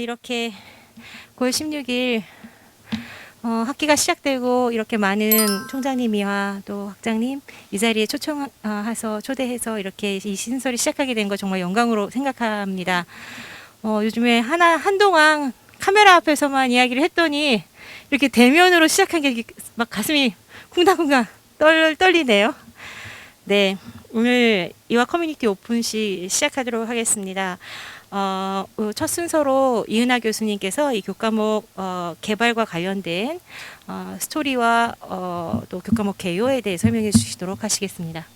이렇게 9월 16일 학기가 시작되고 이렇게 많은 총장님이와 또 학장님 이 자리에 초대해서 이렇게 이 신설을 시작하게 된 거 정말 영광으로 생각합니다. 요즘에 한동안 카메라 앞에서만 이야기를 했더니 이렇게 대면으로 시작한 게 막 가슴이 쿵당쿵당 떨리네요. 네, 오늘 이화 커뮤니티 오픈식 시작하도록 하겠습니다. 첫 순서로 이은하 교수님께서 이 교과목 개발과 관련된 스토리와 또 교과목 개요에 대해 설명해 주시도록 하시겠습니다.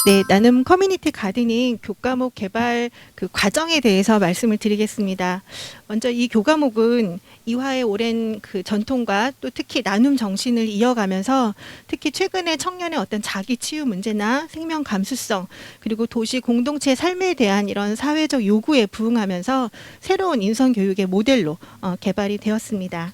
네, 나눔 커뮤니티 가드닝 교과목 개발 그 과정에 대해서 말씀을 드리겠습니다. 먼저 이 교과목은 이화의 오랜 그 전통과 또 특히 나눔 정신을 이어가면서 특히 최근에 청년의 어떤 자기 치유 문제나 생명 감수성 그리고 도시 공동체 삶에 대한 이런 사회적 요구에 부응하면서 새로운 인성 교육의 모델로 개발이 되었습니다.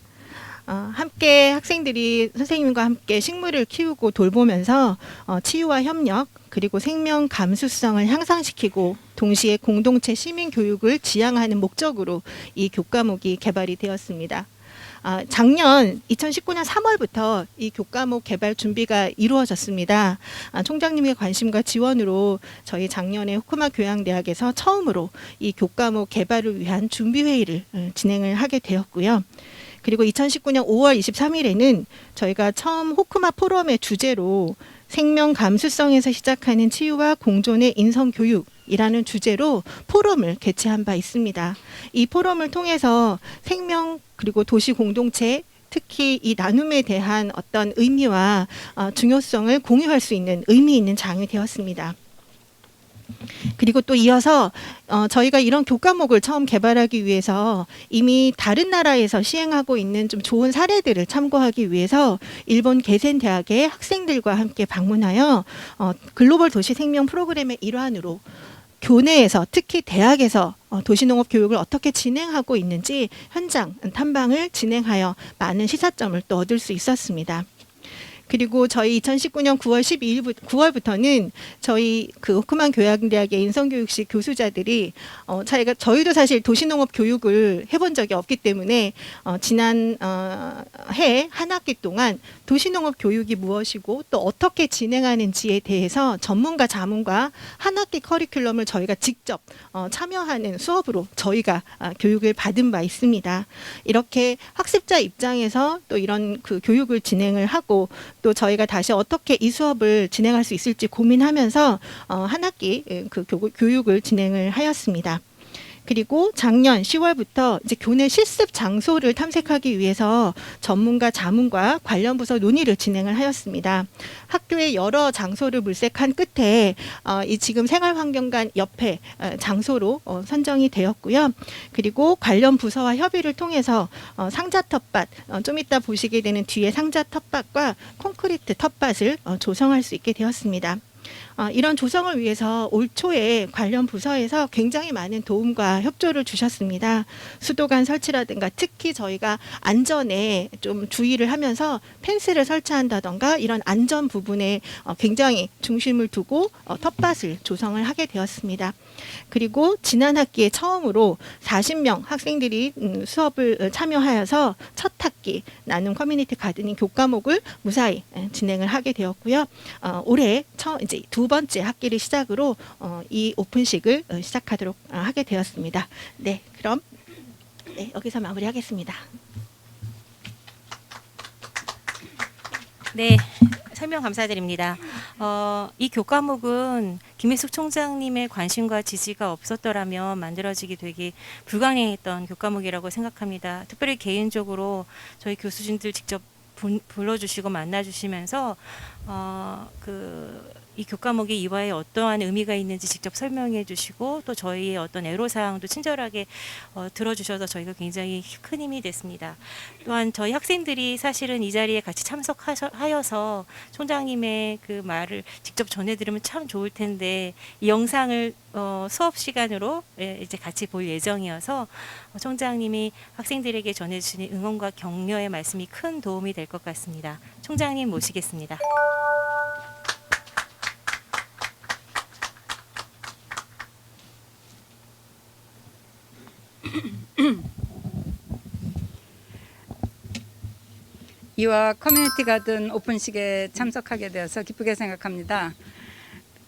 함께 학생들이 선생님과 함께 식물을 키우고 돌보면서 치유와 협력 그리고 생명 감수성을 향상시키고 동시에 공동체 시민 교육을 지향하는 목적으로 이 교과목이 개발이 되었습니다. 작년 2019년 3월부터 이 교과목 개발 준비가 이루어졌습니다. 총장님의 관심과 지원으로 저희 작년에 후쿠마 교양대학에서 처음으로 이 교과목 개발을 위한 준비회의를 진행을 하게 되었고요. 그리고 2019년 5월 23일에는 저희가 처음 호크마 포럼의 주제로 생명 감수성에서 시작하는 치유와 공존의 인성 교육이라는 주제로 포럼을 개최한 바 있습니다. 이 포럼을 통해서 생명 그리고 도시 공동체 특히 이 나눔에 대한 어떤 의미와 중요성을 공유할 수 있는 의미 있는 장이 되었습니다. 그리고 또 이어서 저희가 이런 교과목을 처음 개발하기 위해서 이미 다른 나라에서 시행하고 있는 좀 좋은 사례들을 참고하기 위해서 일본 게센 대학의 학생들과 함께 방문하여 글로벌 도시 생명 프로그램의 일환으로 교내에서 특히 대학에서 도시농업 교육을 어떻게 진행하고 있는지 현장 탐방을 진행하여 많은 시사점을 또 얻을 수 있었습니다. 그리고 저희 2019년 9월부터는 저희 그 호크만 교양대학의 인성교육식 교수자들이 저희도 사실 도시농업 교육을 해본 적이 없기 때문에 지난 해 한 학기 동안 도시농업 교육이 무엇이고 또 어떻게 진행하는지에 대해서 전문가 자문과 한 학기 커리큘럼을 저희가 직접 참여하는 수업으로 저희가 교육을 받은 바 있습니다. 이렇게 학습자 입장에서 또 이런 그 교육을 진행을 하고 또 저희가 다시 어떻게 이 수업을 진행할 수 있을지 고민하면서 한 학기 그 교육을 진행을 하였습니다. 그리고 작년 10월부터 이제 교내 실습 장소를 탐색하기 위해서 전문가 자문과 관련 부서 논의를 진행을 하였습니다. 학교의 여러 장소를 물색한 끝에 이 지금 생활환경관 옆에 장소로 선정이 되었고요. 그리고 관련 부서와 협의를 통해서 상자 텃밭, 좀 이따 보시게 되는 뒤에 상자 텃밭과 콘크리트 텃밭을 조성할 수 있게 되었습니다. 이런 조성을 위해서 올 초에 관련 부서에서 굉장히 많은 도움과 협조를 주셨습니다. 수도관 설치라든가 특히 저희가 안전에 좀 주의를 하면서 펜스를 설치한다던가 이런 안전 부분에 굉장히 중심을 두고 텃밭을 조성을 하게 되었습니다. 그리고 지난 학기에 처음으로 40명 학생들이 수업을 참여하여서 첫 학기 나눔 커뮤니티 가드닝 교과목을 무사히 진행을 하게 되었고요. 올해 이제 두 번째 학기를 시작으로 이 오픈식을 시작하도록 하게 되었습니다. 네, 그럼 여기서 마무리하겠습니다. 네, 설명 감사드립니다. 이 교과목은 김일숙 총장님의 관심과 지지가 없었더라면 만들어지기 되게 불가능했던 교과목이라고 생각합니다. 특별히 개인적으로 저희 교수진들 직접 불러주시고 만나주시면서 이 교과목이 이화에 어떠한 의미가 있는지 직접 설명해 주시고 또 저희의 어떤 애로사항도 친절하게 들어주셔서 저희가 굉장히 큰 힘이 됐습니다. 또한 저희 학생들이 사실은 이 자리에 같이 참석하여서 총장님의 그 말을 직접 전해드리면 참 좋을 텐데 이 영상을 수업 시간으로 이제 같이 볼 예정이어서 총장님이 학생들에게 전해주시는 응원과 격려의 말씀이 큰 도움이 될 것 같습니다. 총장님 모시겠습니다. 이화 커뮤니티 가든 오픈식에 참석하게 되어서 기쁘게 생각합니다.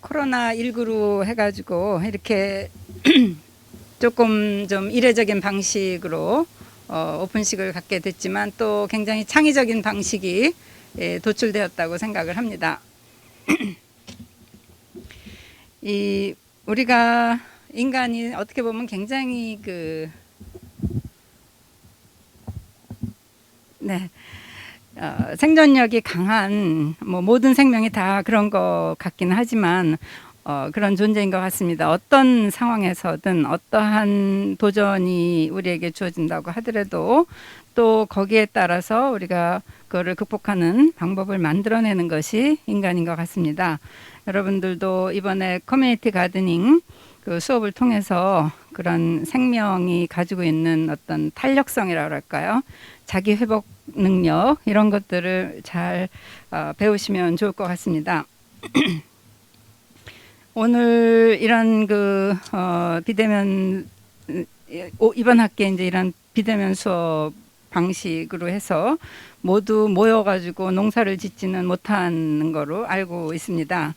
코로나19로 해가지고 이렇게 조금 좀 이례적인 방식으로 오픈식을 갖게 됐지만 또 굉장히 창의적인 방식이 도출되었다고 생각을 합니다. 우리가 인간이 어떻게 보면 굉장히 생존력이 강한 모든 생명이 다 그런 것 같긴 하지만 그런 존재인 것 같습니다. 어떤 상황에서든 어떠한 도전이 우리에게 주어진다고 하더라도 또 거기에 따라서 우리가 그거를 극복하는 방법을 만들어내는 것이 인간인 것 같습니다. 여러분들도 이번에 커뮤니티 가드닝 그 수업을 통해서 그런 생명이 가지고 있는 어떤 탄력성이라고 할까요? 자기 회복 능력 이런 것들을 잘 배우시면 좋을 것 같습니다. 오늘 이런 비대면 이번 학기에 이제 이런 비대면 수업 방식으로 해서 모두 모여가지고 농사를 짓지는 못하는 거로 알고 있습니다.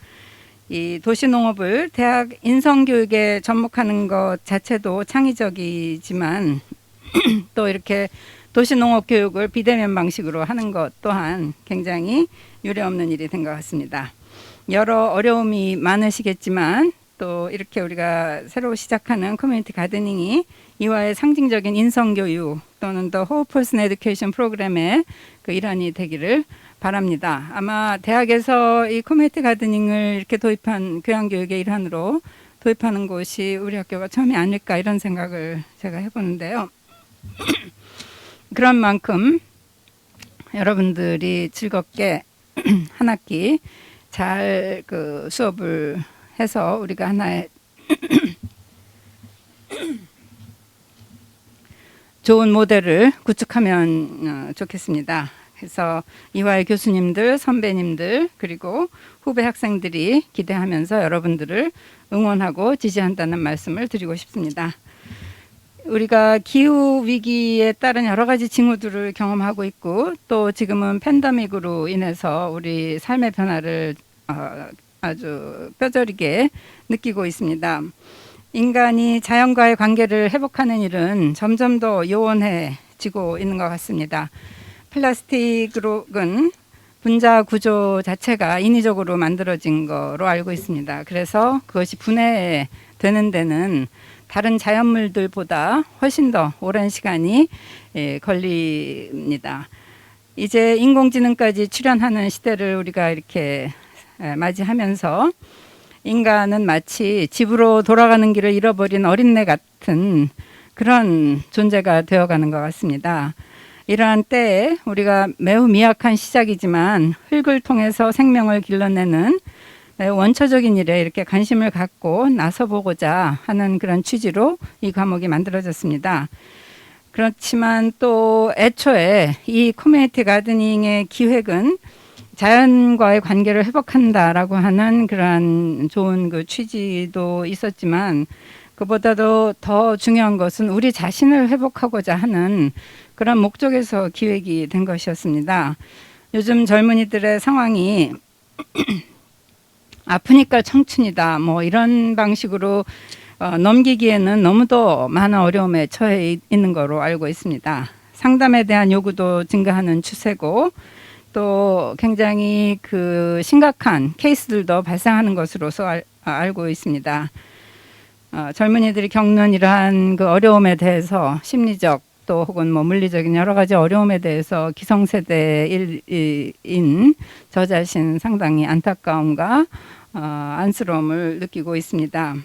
이 도시농업을 대학 인성교육에 접목하는 것 자체도 창의적이지만 또 이렇게 도시농업 교육을 비대면 방식으로 하는 것 또한 굉장히 유례없는 일이 된 것 같습니다. 여러 어려움이 많으시겠지만 또 이렇게 우리가 새로 시작하는 커뮤니티 가드닝이 이와의 상징적인 인성교육 또는 더 호흡 퍼슨 에듀케이션 프로그램의 그 일환이 되기를 바랍니다. 아마 대학에서 이 커뮤니티 가드닝을 이렇게 도입한 교양교육의 일환으로 도입하는 곳이 우리 학교가 처음이 아닐까 이런 생각을 제가 해보는데요. 그런 만큼 여러분들이 즐겁게 한 학기 잘 수업을 해서 우리가 하나의 좋은 모델을 구축하면 좋겠습니다. 그래서 이화의 교수님들, 선배님들 그리고 후배 학생들이 기대하면서 여러분들을 응원하고 지지한다는 말씀을 드리고 싶습니다. 우리가 기후 위기에 따른 여러 가지 징후들을 경험하고 있고 또 지금은 팬데믹으로 인해서 우리 삶의 변화를 아주 뼈저리게 느끼고 있습니다. 인간이 자연과의 관계를 회복하는 일은 점점 더 요원해지고 있는 것 같습니다. 플라스틱은 분자 구조 자체가 인위적으로 만들어진 거로 알고 있습니다. 그래서 그것이 분해되는 데는 다른 자연물들보다 훨씬 더 오랜 시간이 걸립니다. 이제 인공지능까지 출현하는 시대를 우리가 이렇게 맞이하면서 인간은 마치 집으로 돌아가는 길을 잃어버린 어린애 같은 그런 존재가 되어가는 것 같습니다. 이러한 때에 우리가 매우 미약한 시작이지만 흙을 통해서 생명을 길러내는 원초적인 일에 이렇게 관심을 갖고 나서보고자 하는 그런 취지로 이 과목이 만들어졌습니다. 그렇지만 또 애초에 이 커뮤니티 가드닝의 기획은 자연과의 관계를 회복한다라고 하는 그러한 좋은 그 취지도 있었지만 그보다도 더 중요한 것은 우리 자신을 회복하고자 하는 그런 목적에서 기획이 된 것이었습니다. 요즘 젊은이들의 상황이 아프니까 청춘이다 뭐 이런 방식으로 넘기기에는 너무도 많은 어려움에 처해 있는 거로 알고 있습니다. 상담에 대한 요구도 증가하는 추세고 또 굉장히 그 심각한 케이스들도 발생하는 것으로서 알고 있습니다. 젊은이들이 겪는 이러한 그 어려움에 대해서 심리적 또 혹은 뭐 물리적인 여러 가지 어려움에 대해서 기성세대인 저 자신 상당히 안타까움과 안쓰러움을 느끼고 있습니다.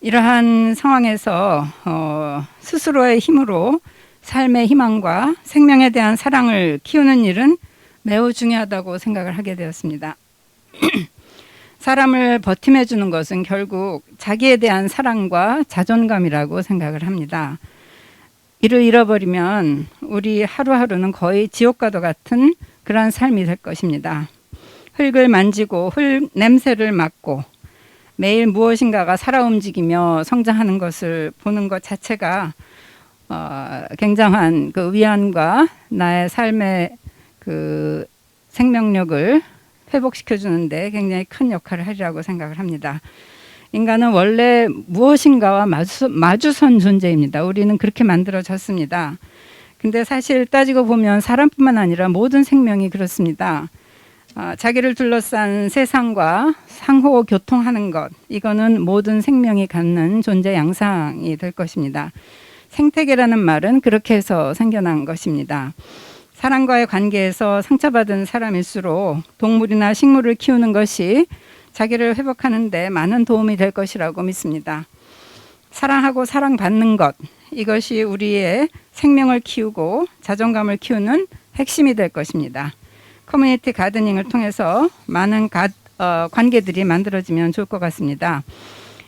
이러한 상황에서 스스로의 힘으로 삶의 희망과 생명에 대한 사랑을 키우는 일은 매우 중요하다고 생각을 하게 되었습니다. 사람을 버팀해 주는 것은 결국 자기에 대한 사랑과 자존감이라고 생각을 합니다. 이를 잃어버리면 우리 하루하루는 거의 지옥과도 같은 그러한 삶이 될 것입니다. 흙을 만지고 흙 냄새를 맡고 매일 무엇인가가 살아 움직이며 성장하는 것을 보는 것 자체가 굉장한 그 위안과 나의 삶의 그 생명력을 회복시켜 주는데 굉장히 큰 역할을 하리라고 생각을 합니다. 인간은 원래 무엇인가와 마주선 존재입니다. 우리는 그렇게 만들어졌습니다. 근데 사실 따지고 보면 사람뿐만 아니라 모든 생명이 그렇습니다. 자기를 둘러싼 세상과 상호 교통하는 것, 이거는 모든 생명이 갖는 존재 양상이 될 것입니다. 생태계라는 말은 그렇게 해서 생겨난 것입니다. 사람과의 관계에서 상처받은 사람일수록 동물이나 식물을 키우는 것이 자기를 회복하는 데 많은 도움이 될 것이라고 믿습니다. 사랑하고 사랑받는 것, 이것이 우리의 생명을 키우고 자존감을 키우는 핵심이 될 것입니다. 커뮤니티 가드닝을 통해서 많은 관계들이 만들어지면 좋을 것 같습니다.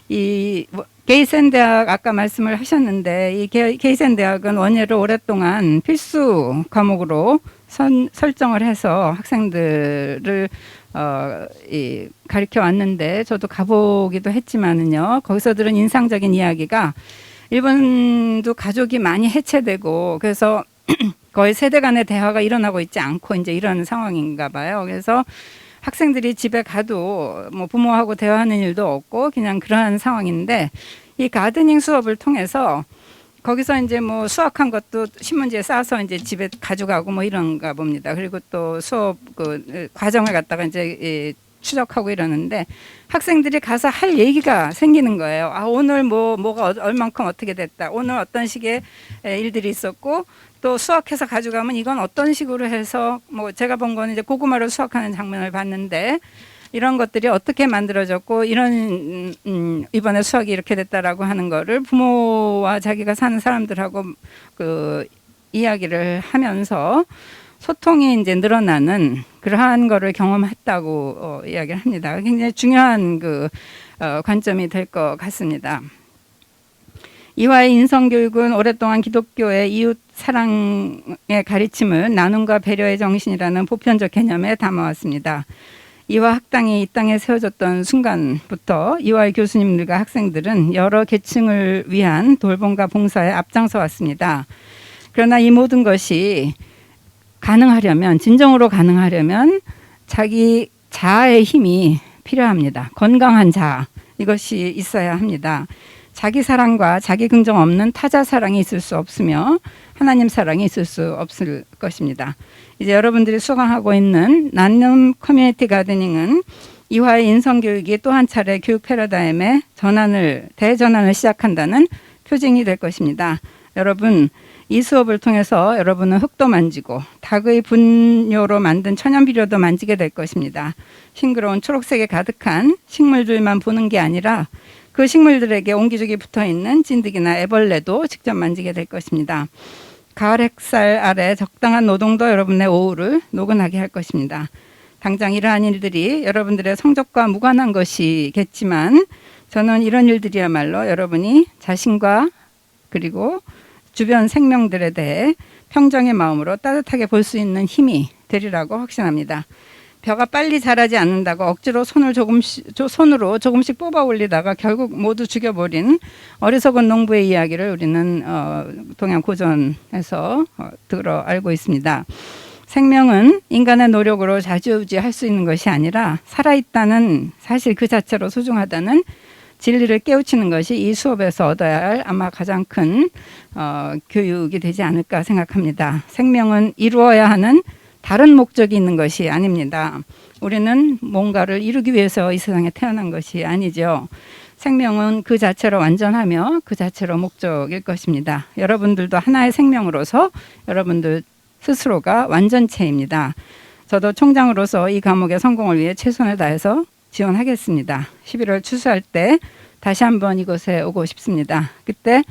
이 게이센 대학 아까 말씀을 하셨는데 이 게이센 대학은 원예를 오랫동안 필수 과목으로 설정을 해서 학생들을 가르쳐 왔는데 저도 가보기도 했지만은요, 거기서 들은 인상적인 이야기가 일본도 가족이 많이 해체되고 그래서 거의 세대 간의 대화가 일어나고 있지 않고 이제 이런 상황인가 봐요. 그래서 학생들이 집에 가도 뭐 부모하고 대화하는 일도 없고 그냥 그러한 상황인데, 이 가드닝 수업을 통해서 거기서 이제 뭐 수확한 것도 신문지에 싸서 이제 집에 가져가고 뭐 이런가 봅니다. 그리고 또 수업 그 과정을 갖다가 이제 추적하고 이러는데 학생들이 가서 할 얘기가 생기는 거예요. 오늘 뭐가 얼만큼 어떻게 됐다. 오늘 어떤 식의 일들이 있었고 또 수확해서 가져가면 이건 어떤 식으로 해서 뭐 제가 본 거는 이제 고구마를 수확하는 장면을 봤는데 이런 것들이 어떻게 만들어졌고 이런 이번에 수확이 이렇게 됐다라고 하는 거를 부모와 자기가 사는 사람들하고 그 이야기를 하면서 소통이 이제 늘어나는 그러한 거를 경험했다고 이야기를 합니다. 굉장히 중요한 그 관점이 될 것 같습니다. 이화의 인성교육은 오랫동안 기독교의 이웃 사랑의 가르침을 나눔과 배려의 정신이라는 보편적 개념에 담아왔습니다. 이화 학당이 이 땅에 세워졌던 순간부터 이화의 교수님들과 학생들은 여러 계층을 위한 돌봄과 봉사에 앞장서 왔습니다. 그러나 이 모든 것이 가능하려면, 진정으로 가능하려면 자기 자아의 힘이 필요합니다. 건강한 자아, 이것이 있어야 합니다. 자기 사랑과 자기 긍정 없는 타자 사랑이 있을 수 없으며 하나님 사랑이 있을 수 없을 것입니다. 이제 여러분들이 수강하고 있는 나눔 커뮤니티 가드닝은 이화의 인성교육이 또 한 차례 교육 패러다임의 대전환을 시작한다는 표징이 될 것입니다. 여러분, 이 수업을 통해서 여러분은 흙도 만지고 닭의 분뇨로 만든 천연비료도 만지게 될 것입니다. 싱그러운 초록색에 가득한 식물들만 보는 게 아니라 그 식물들에게 옹기종기 붙어있는 찐득이나 애벌레도 직접 만지게 될 것입니다. 가을 햇살 아래 적당한 노동도 여러분의 오후를 노근하게 할 것입니다. 당장 이러한 일들이 여러분들의 성적과 무관한 것이겠지만 저는 이런 일들이야말로 여러분이 자신과 그리고 주변 생명들에 대해 평정의 마음으로 따뜻하게 볼 수 있는 힘이 되리라고 확신합니다. 벼가 빨리 자라지 않는다고 억지로 손으로 조금씩 뽑아 올리다가 결국 모두 죽여버린 어리석은 농부의 이야기를 우리는 동양 고전에서 들어 알고 있습니다. 생명은 인간의 노력으로 좌지우지할 수 있는 것이 아니라 살아있다는 사실 그 자체로 소중하다는 진리를 깨우치는 것이 이 수업에서 얻어야 할 아마 가장 큰 교육이 되지 않을까 생각합니다. 생명은 이루어야 하는 다른 목적이 있는 것이 아닙니다. 우리는 뭔가를 이루기 위해서 이 세상에 태어난 것이 아니죠. 생명은 그 자체로 완전하며 그 자체로 목적일 것입니다. 여러분들도 하나의 생명으로서 여러분들 스스로가 완전체입니다. 저도 총장으로서 이 과목의 성공을 위해 최선을 다해서 지원하겠습니다. 11월 추수할 때 다시 한번 이곳에 오고 싶습니다. 그때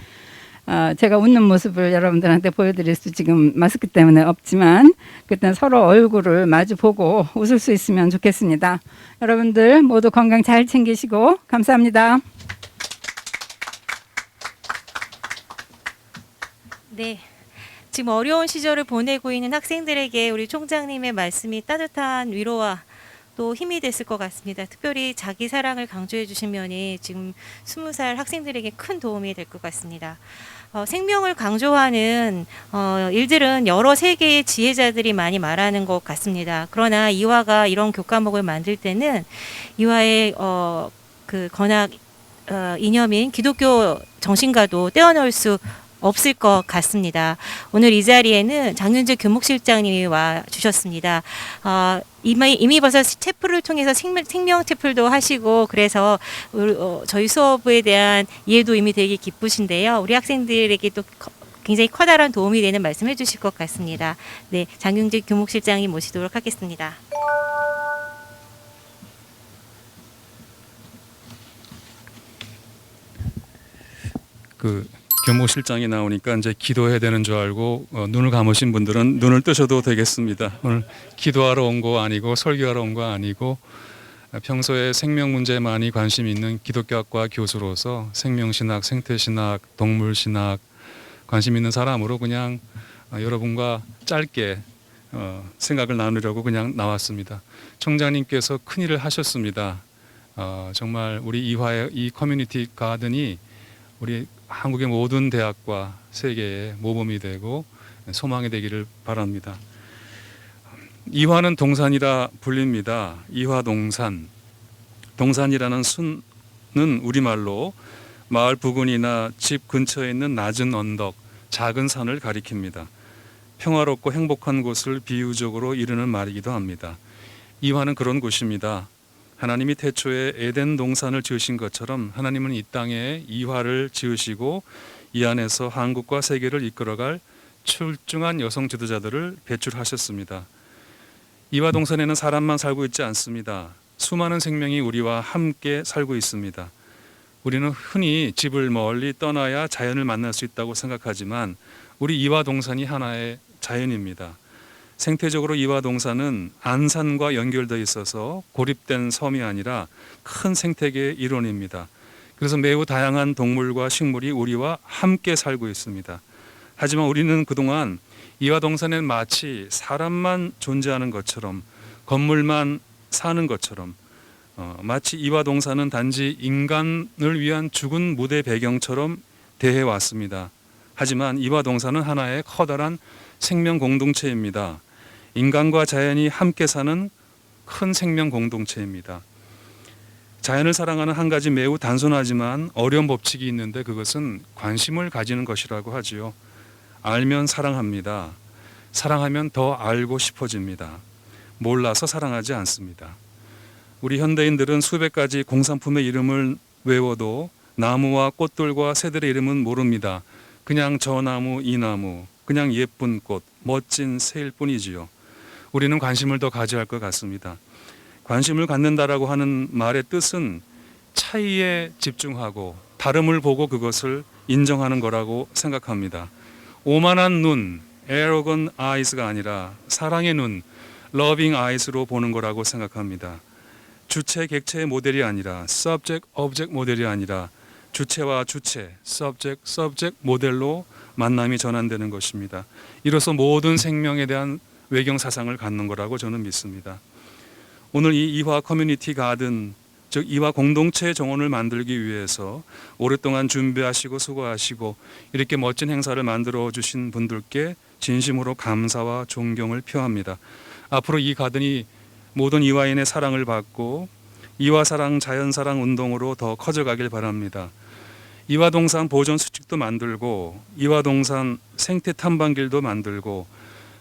제가 웃는 모습을 여러분들한테 보여드릴 수 지금 마스크 때문에 없지만 그때 서로 얼굴을 마주 보고 웃을 수 있으면 좋겠습니다. 여러분들 모두 건강 잘 챙기시고 감사합니다. 네. 지금 어려운 시절을 보내고 있는 학생들에게 우리 총장님의 말씀이 따뜻한 위로와 또 힘이 됐을 것 같습니다. 특별히 자기 사랑을 강조해 주신 면이 지금 20살 학생들에게 큰 도움이 될 것 같습니다. 생명을 강조하는 일들은 여러 세계의 지혜자들이 많이 말하는 것 같습니다. 그러나 이화가 이런 교과목을 만들 때는 이화의 그 건학 이념인 기독교 정신과도 떼어놓을 수 없을 것 같습니다. 오늘 이 자리에는 장윤주 교목실장님이 와 주셨습니다. 이미 벌써 채플을 통해서 생명 채플도 하시고 그래서 저희 수업에 대한 이해도 이미 되게 기쁘신데요. 우리 학생들에게 또 굉장히 커다란 도움이 되는 말씀 해주실 것 같습니다. 네, 장윤주 교목실장님 모시도록 하겠습니다. 그 교목실장이 나오니까 이제 기도해야 되는 줄 알고 눈을 감으신 분들은 눈을 뜨셔도 되겠습니다. 오늘 기도하러 온 거 아니고 설교하러 온 거 아니고 평소에 생명 문제에 많이 관심 있는 기독교학과 교수로서 생명신학, 생태신학, 동물신학 관심 있는 사람으로 그냥 여러분과 짧게 생각을 나누려고 그냥 나왔습니다. 총장님께서 큰일을 하셨습니다. 정말 우리 이화의 이 커뮤니티 가든이 우리 한국의 모든 대학과 세계의 모범이 되고 소망이 되기를 바랍니다. 이화는 동산이라 불립니다. 이화동산. 동산이라는 순은 우리말로 마을 부근이나 집 근처에 있는 낮은 언덕, 작은 산을 가리킵니다. 평화롭고 행복한 곳을 비유적으로 이르는 말이기도 합니다. 이화는 그런 곳입니다. 하나님이 태초에 에덴 동산을 지으신 것처럼 하나님은 이 땅에 이화를 지으시고 이 안에서 한국과 세계를 이끌어갈 출중한 여성 지도자들을 배출하셨습니다. 이화 동산에는 사람만 살고 있지 않습니다. 수많은 생명이 우리와 함께 살고 있습니다. 우리는 흔히 집을 멀리 떠나야 자연을 만날 수 있다고 생각하지만 우리 이화 동산이 하나의 자연입니다. 생태적으로 이화 동산은 안산과 연결되어 있어서 고립된 섬이 아니라 큰 생태계의 일원입니다. 그래서 매우 다양한 동물과 식물이 우리와 함께 살고 있습니다. 하지만 우리는 그동안 이화 동산에는 마치 사람만 존재하는 것처럼 건물만 사는 것처럼 마치 이화 동산은 단지 인간을 위한 죽은 무대 배경처럼 대해왔습니다. 하지만 이화 동산은 하나의 커다란 생명 공동체입니다. 인간과 자연이 함께 사는 큰 생명 공동체입니다. 자연을 사랑하는 한 가지 매우 단순하지만 어려운 법칙이 있는데 그것은 관심을 가지는 것이라고 하지요. 알면 사랑합니다. 사랑하면 더 알고 싶어집니다. 몰라서 사랑하지 않습니다. 우리 현대인들은 수백 가지 공산품의 이름을 외워도 나무와 꽃들과 새들의 이름은 모릅니다. 그냥 저 나무, 이 나무, 그냥 예쁜 꽃, 멋진 새일 뿐이지요. 우리는 관심을 더 가져야 할 것 같습니다. 관심을 갖는다라고 하는 말의 뜻은 차이에 집중하고 다름을 보고 그것을 인정하는 거라고 생각합니다. 오만한 눈, arrogant eyes가 아니라 사랑의 눈, loving eyes로 보는 거라고 생각합니다. 주체, 객체의 모델이 아니라 subject, object 모델이 아니라 주체와 주체, subject, subject 모델로 만남이 전환되는 것입니다. 이로써 모든 생명에 대한 외경 사상을 갖는 거라고 저는 믿습니다. 오늘 이 이화 커뮤니티 가든, 즉 이화 공동체 정원을 만들기 위해서 오랫동안 준비하시고 수고하시고 이렇게 멋진 행사를 만들어 주신 분들께 진심으로 감사와 존경을 표합니다. 앞으로 이 가든이 모든 이화인의 사랑을 받고 이화사랑 자연사랑 운동으로 더 커져가길 바랍니다. 이화동산 보존 수칙도 만들고 이화동산 생태 탐방길도 만들고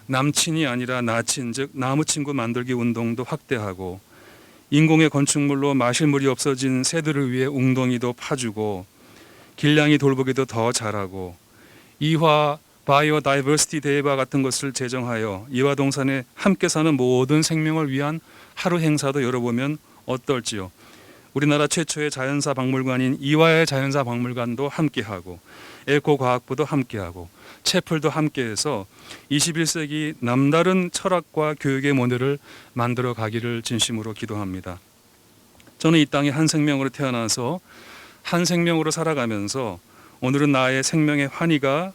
남친이 아니라 나친, 즉 나무친구 만들기 운동도 확대하고 인공의 건축물로 마실 물이 없어진 새들을 위해 웅덩이도 파주고 길냥이 돌보기도 더 잘하고 이화 바이오다이버시티 대회와 같은 것을 제정하여 이화동산에 함께 사는 모든 생명을 위한 하루 행사도 열어보면 어떨지요. 우리나라 최초의 자연사 박물관인 이화의 자연사 박물관도 함께하고 에코과학부도 함께하고 채플도 함께해서 21세기 남다른 철학과 교육의 모델을 만들어 가기를 진심으로 기도합니다. 저는 이 땅에 한 생명으로 태어나서 한 생명으로 살아가면서 오늘은 나의 생명의 환희가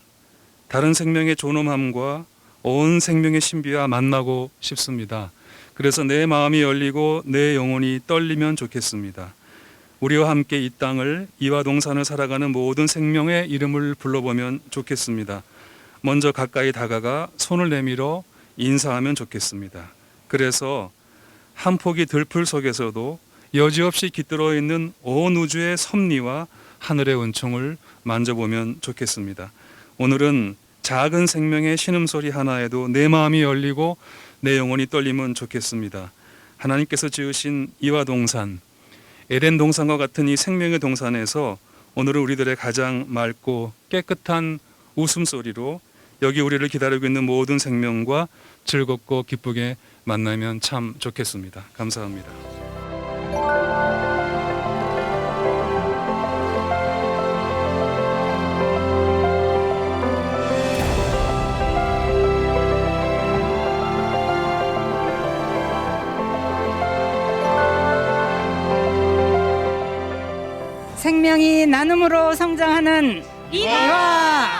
다른 생명의 존엄함과 온 생명의 신비와 만나고 싶습니다. 그래서 내 마음이 열리고 내 영혼이 떨리면 좋겠습니다. 우리와 함께 이 땅을, 이와 동산을 살아가는 모든 생명의 이름을 불러보면 좋겠습니다. 먼저 가까이 다가가 손을 내밀어 인사하면 좋겠습니다. 그래서 한 폭이 들풀 속에서도 여지없이 깃들어 있는 온 우주의 섭리와 하늘의 은총을 만져보면 좋겠습니다. 오늘은 작은 생명의 신음소리 하나에도 내 마음이 열리고 내 영혼이 떨리면 좋겠습니다. 하나님께서 지으신 이와 동산, 에덴 동산과 같은 이 생명의 동산에서 오늘은 우리들의 가장 맑고 깨끗한 웃음소리로 여기 우리를 기다리고 있는 모든 생명과 즐겁고 기쁘게 만나면 참 좋겠습니다. 감사합니다. 생명이 나눔으로 성장하는 이화